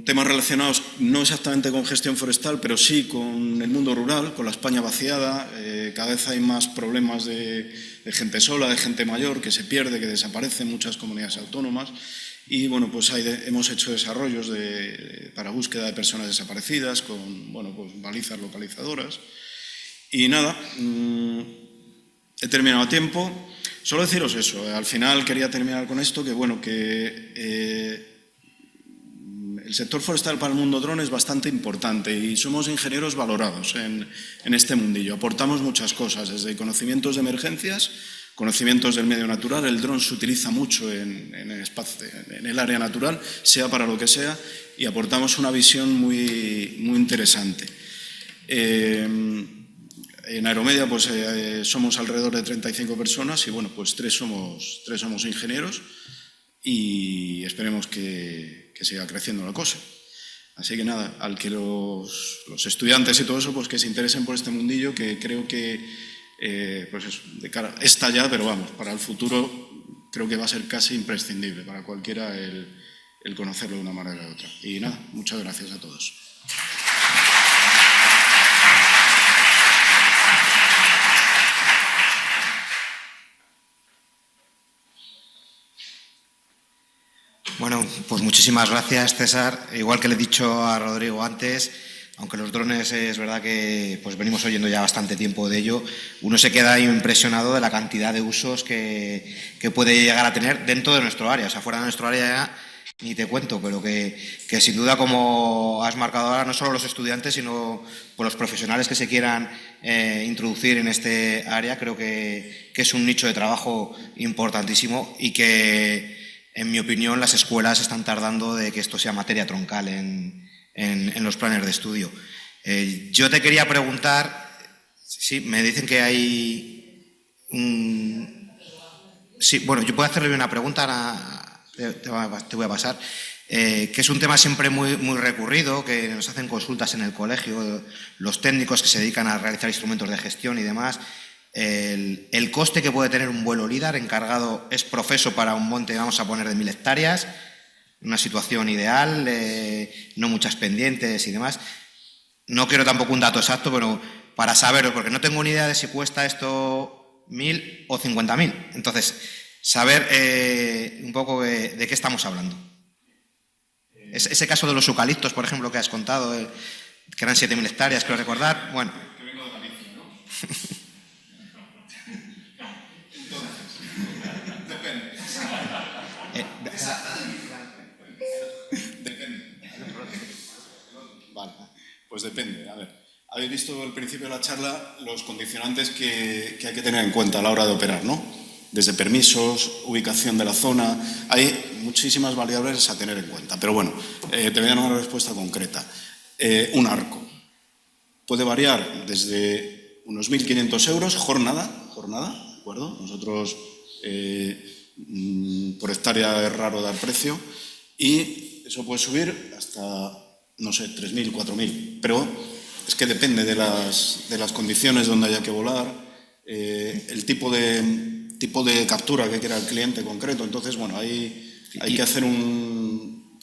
Temas relacionados no exactamente con gestión forestal, pero sí con el mundo rural, con la España vaciada. Cada vez hay más problemas de gente sola, de gente mayor, que se pierde, que desaparece en muchas comunidades autónomas. Y pues hemos hecho desarrollos para búsqueda de personas desaparecidas, con balizas localizadoras. Y nada, he terminado a tiempo. Solo deciros eso, al final quería terminar con esto, que el sector forestal para el mundo dron es bastante importante y somos ingenieros valorados en este mundillo. Aportamos muchas cosas, desde conocimientos de emergencias, conocimientos del medio natural. El dron se utiliza mucho en el área natural, sea para lo que sea, y aportamos una visión muy interesante. En Aeromedia pues, somos alrededor de 35 personas y bueno, pues tres somos ingenieros y esperemos que siga creciendo la cosa. Así que nada, al que los estudiantes y todo eso pues que se interesen por este mundillo, que creo que pues eso, de cara, está ya, pero vamos, para el futuro creo que va a ser casi imprescindible para cualquiera el conocerlo de una manera u otra. Y nada, muchas gracias a todos. Bueno, pues muchísimas gracias, César. Igual que le he dicho a Rodrigo antes, aunque los drones es verdad que pues venimos oyendo ya bastante tiempo de ello, uno se queda impresionado de la cantidad de usos que puede llegar a tener dentro de nuestro área. O sea, fuera de nuestro área ya ni te cuento, pero que sin duda, como has marcado ahora, no solo los estudiantes, sino por los profesionales que se quieran introducir en este área, creo que es un nicho de trabajo importantísimo y que, en mi opinión, las escuelas están tardando de que esto sea materia troncal en los planes de estudio. Yo te quería preguntar, sí, me dicen que hay sí, bueno, yo puedo hacerle una pregunta, te voy a pasar, que es un tema siempre muy recurrido, que nos hacen consultas en el colegio, los técnicos que se dedican a realizar instrumentos de gestión y demás. El coste que puede tener un vuelo LIDAR encargado es profeso para un monte, vamos a poner, de 1000 hectáreas, una situación ideal, no muchas pendientes y demás. No quiero tampoco un dato exacto, pero para saberlo, porque no tengo ni idea de si cuesta esto 1000 o 50.000. Entonces, saber un poco de qué estamos hablando. Ese caso de los eucaliptos, por ejemplo, que has contado, que eran 7000 hectáreas, creo recordar. Bueno. Que vengo de Galicia, ¿no? Vale, pues depende. A ver, habéis visto al principio de la charla los condicionantes que hay que tener en cuenta a la hora de operar, ¿no? Desde permisos, ubicación de la zona, hay muchísimas variables a tener en cuenta. Pero bueno, te voy a dar una respuesta concreta. Un arco puede variar desde unos 1.500 euros, jornada, ¿de acuerdo? Nosotros por hectárea es raro dar precio y eso puede subir hasta, no sé, 3.000, 4.000, pero es que depende de las condiciones donde haya que volar, el tipo de captura que quiera el cliente concreto. Entonces, bueno, hay que hacer un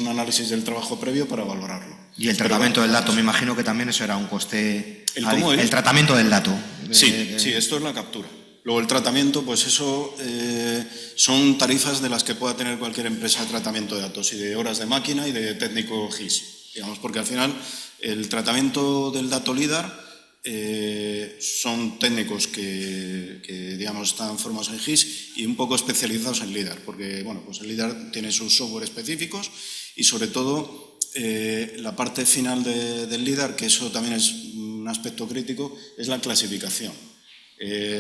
análisis del trabajo previo para valorarlo. Y el tratamiento del dato, me imagino que también eso era un coste. ¿El cómo es? El tratamiento del dato. Sí, esto es la captura. Luego el tratamiento, pues eso son tarifas de las que pueda tener cualquier empresa de tratamiento de datos y de horas de máquina y de técnico GIS, digamos, porque al final el tratamiento del dato LIDAR son técnicos que digamos están formados en GIS y un poco especializados en LIDAR, porque bueno, pues el LIDAR tiene sus software específicos y sobre todo la parte final del LIDAR, que eso también es un aspecto crítico, es la clasificación.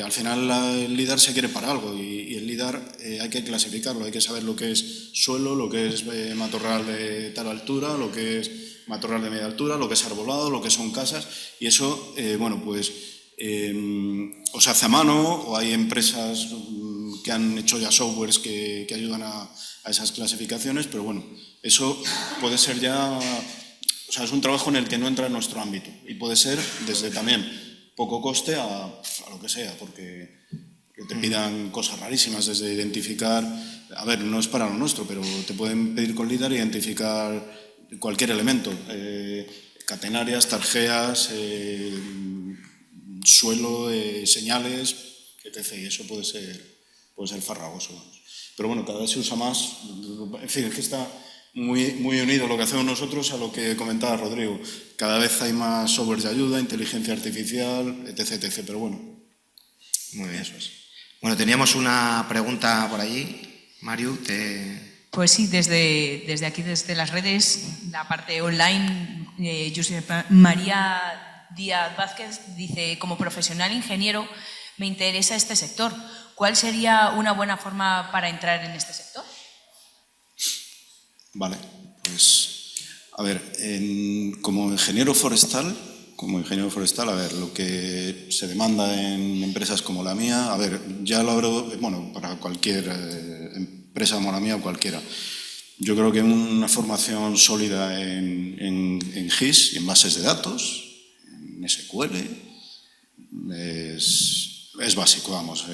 Al final el LIDAR se quiere para algo y el LIDAR hay que clasificarlo, hay que saber lo que es suelo, lo que es matorral de tal altura, lo que es matorral de media altura, lo que es arbolado, lo que son casas, y eso, bueno, pues o se hace a mano o hay empresas que han hecho ya softwares que ayudan a esas clasificaciones, pero bueno, eso puede ser ya, o sea, es un trabajo en el que no entra en nuestro ámbito y puede ser desde también poco coste a lo que sea, porque te pidan cosas rarísimas, desde identificar, a ver, no es para lo nuestro, pero te pueden pedir con LIDAR identificar cualquier elemento, catenarias, tarjeas, suelo, señales, etc. Y eso puede ser farragoso, vamos. Pero bueno, cada vez se usa más, en fin, es que está muy unido lo que hacemos nosotros a lo que comentaba Rodrigo. Cada vez hay más software de ayuda, inteligencia artificial, etc. Pero bueno. Muy bien. Eso es. Bueno, teníamos una pregunta por allí. Mario, Pues sí, desde aquí, desde las redes, la parte online, Josep María Díaz Vázquez dice: como profesional ingeniero me interesa este sector. ¿Cuál sería una buena forma para entrar en este sector? Vale, pues a ver, como ingeniero forestal, a ver, lo que se demanda en empresas como la mía, a ver, ya lo abro, bueno, para cualquier empresa como la mía o cualquiera. Yo creo que una formación sólida en GIS y en bases de datos, en SQL, es básico, vamos,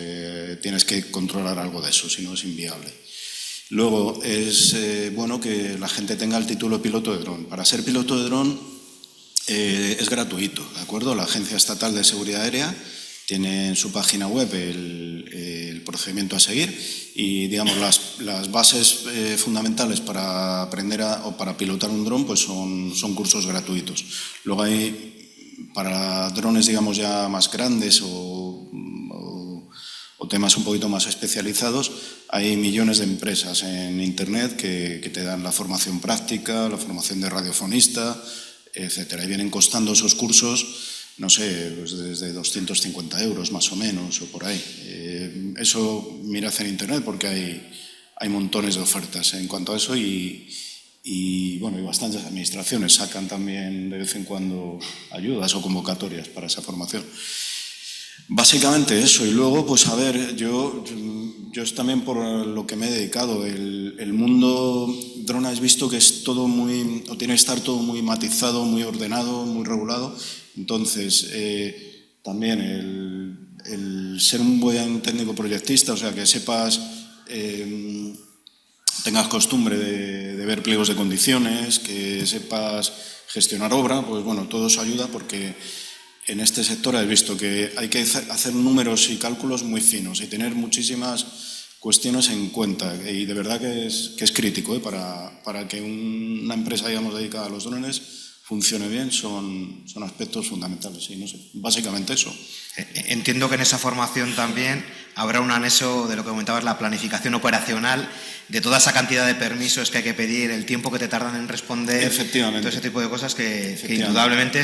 tienes que controlar algo de eso, si no es inviable. Luego, es bueno que la gente tenga el título de piloto de dron. Para ser piloto de dron es gratuito, ¿de acuerdo? La Agencia Estatal de Seguridad Aérea tiene en su página web el procedimiento a seguir y, digamos, las bases fundamentales para aprender o para pilotar un dron pues son cursos gratuitos. Luego hay, para drones, digamos, ya más grandes o temas un poquito más especializados, hay millones de empresas en Internet que te dan la formación práctica, la formación de radiofonista, etcétera. Y vienen costando esos cursos, no sé, pues desde 250 € más o menos, o por ahí. Eso mirad en Internet porque hay montones de ofertas en cuanto a eso y bueno, y bastantes administraciones sacan también de vez en cuando ayudas o convocatorias para esa formación. Básicamente eso, y luego, pues a ver, yo es también por lo que me he dedicado. El mundo drone has visto que es todo muy, o tiene que estar todo muy matizado, muy ordenado, muy regulado. Entonces, también el ser un buen técnico proyectista, o sea, que sepas, tengas costumbre de ver pliegos de condiciones, que sepas gestionar obra, pues bueno, todo eso ayuda porque en este sector he visto que hay que hacer números y cálculos muy finos y tener muchísimas cuestiones en cuenta, y de verdad que es crítico para que una empresa, digamos, dedicada a los drones funcione bien, son aspectos fundamentales. Y no sé, básicamente eso. Entiendo que en esa formación también habrá un anexo de lo que comentabas, la planificación operacional, de toda esa cantidad de permisos que hay que pedir, el tiempo que te tardan en responder, todo ese tipo de cosas que indudablemente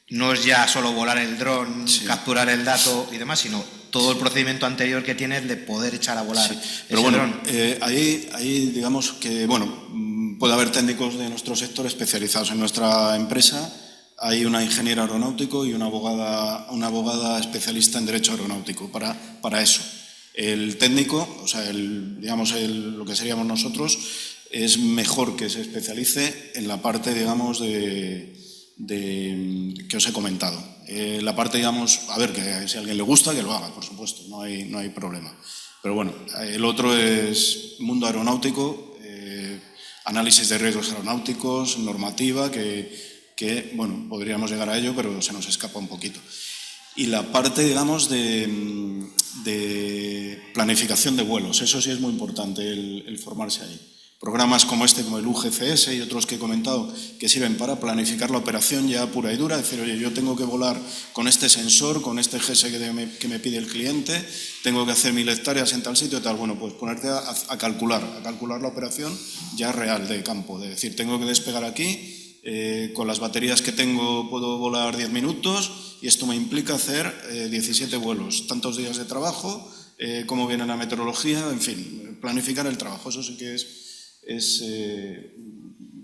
no es ya solo volar el dron, sí, capturar el dato y demás, sino todo el procedimiento anterior que tienes de poder echar a volar, sí, pero ese bueno, dron. Ahí digamos que, bueno, puede haber técnicos de nuestro sector especializados. En nuestra empresa hay una ingeniera aeronáutico y una abogada especialista en derecho aeronáutico para eso. El técnico, o sea, lo que seríamos nosotros, es mejor que se especialice en la parte, digamos, que os he comentado. La parte, digamos, a ver, que si a alguien le gusta, que lo haga, por supuesto, no hay problema. Pero bueno, el otro es mundo aeronáutico, análisis de riesgos aeronáuticos, normativa, que bueno, podríamos llegar a ello, pero se nos escapa un poquito. Y la parte, digamos, de planificación de vuelos, eso sí es muy importante, el formarse ahí. Programas como este, como el UGCS y otros que he comentado, que sirven para planificar la operación ya pura y dura, decir, oye, yo tengo que volar con este sensor, con este GS que me pide el cliente, tengo que hacer 1000 hectáreas en tal sitio y tal. Bueno, pues ponerte a calcular la operación ya real de campo, de decir, tengo que despegar aquí, con las baterías que tengo puedo volar 10 minutos y esto me implica hacer 17 vuelos, tantos días de trabajo, cómo viene la meteorología, en fin, planificar el trabajo, eso sí que es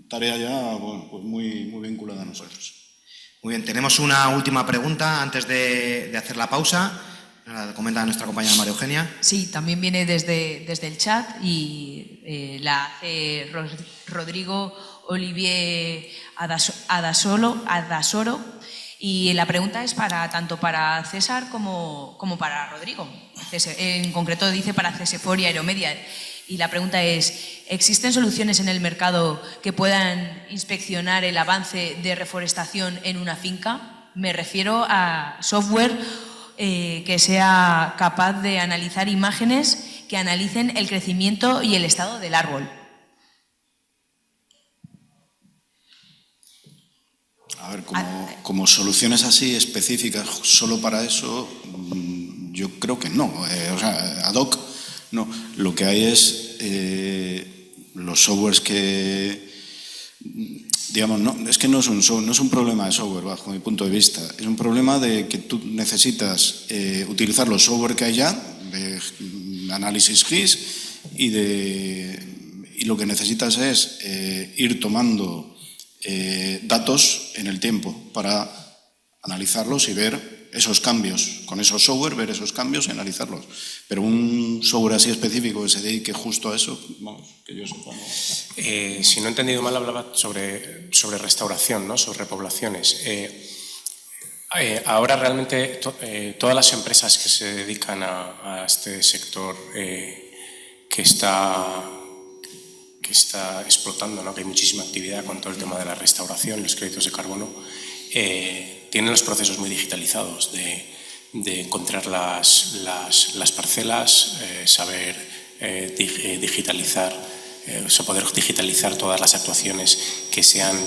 tarea ya, bueno, pues muy vinculada a nosotros. Muy bien, tenemos una última pregunta antes de hacer la pausa. La comenta nuestra compañera María Eugenia. Sí, también viene desde el chat y la hace Rodrigo Olivier Adasoro, y la pregunta es tanto para César como para Rodrigo. En concreto dice para CESEFOR y Aeromedia. Y la pregunta es, ¿existen soluciones en el mercado que puedan inspeccionar el avance de reforestación en una finca? Me refiero a software que sea capaz de analizar imágenes que analicen el crecimiento y el estado del árbol. A ver, como soluciones así específicas solo para eso, yo creo que no. O sea, ad hoc no. Lo que hay es los softwares que, digamos, es que no es un problema de software bajo mi punto de vista, es un problema de que tú necesitas utilizar los software que hay ya, de análisis GIS, y lo que necesitas es ir tomando datos en el tiempo para analizarlos y ver esos cambios. Con esos software, ver esos cambios y analizarlos. Pero un software así específico que se dedique justo a eso, vamos, que yo sepa. Si no he entendido mal, hablaba sobre restauración, ¿no? Sobre repoblaciones. Ahora realmente todas las empresas que se dedican a este sector que está explotando, ¿no? Que hay muchísima actividad con todo el tema de la restauración, los créditos de carbono, tienen los procesos muy digitalizados de encontrar las parcelas, saber digitalizar, poder digitalizar todas las actuaciones que se han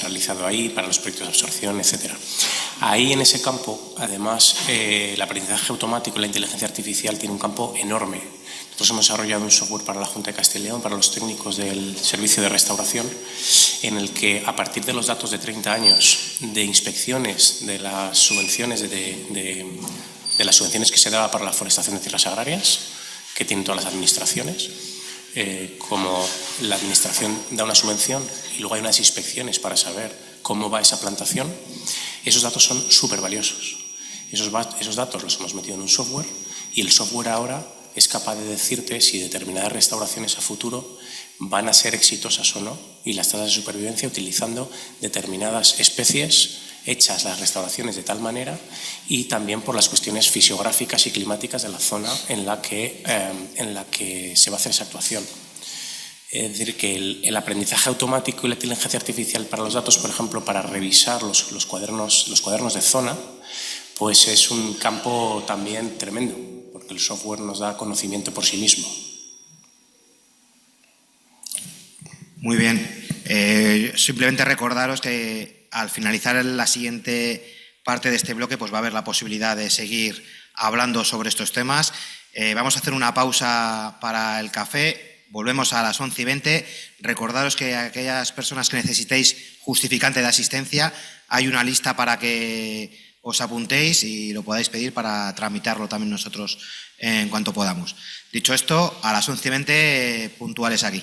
realizado ahí para los proyectos de absorción, etc. Ahí en ese campo, además, el aprendizaje automático y la inteligencia artificial tiene un campo enorme. Nosotros hemos desarrollado un software para la Junta de Castilla y León, para los técnicos del servicio de restauración, en el que a partir de los datos de 30 años de inspecciones de las subvenciones de las subvenciones que se daba para la forestación de tierras agrarias, que tienen todas las administraciones, como la administración da una subvención y luego hay unas inspecciones para saber cómo va esa plantación, esos datos son súper valiosos. Esos datos los hemos metido en un software y el software ahora es capaz de decirte si determinadas restauraciones a futuro van a ser exitosas o no y las tasas de supervivencia utilizando determinadas especies hechas las restauraciones de tal manera y también por las cuestiones fisiográficas y climáticas de la zona en la que se va a hacer esa actuación. Es decir, que el aprendizaje automático y la inteligencia artificial para los datos, por ejemplo, para revisar los cuadernos de zona, pues es un campo también tremendo, porque el software nos da conocimiento por sí mismo. Muy bien. Simplemente recordaros que al finalizar la siguiente parte de este bloque pues va a haber la posibilidad de seguir hablando sobre estos temas. Vamos a hacer una pausa para el café. Volvemos a las 11:20. Recordaros que aquellas personas que necesitéis justificante de asistencia, hay una lista para que os apuntéis y lo podáis pedir para tramitarlo también nosotros en cuanto podamos. Dicho esto, a las 11:20 puntuales aquí.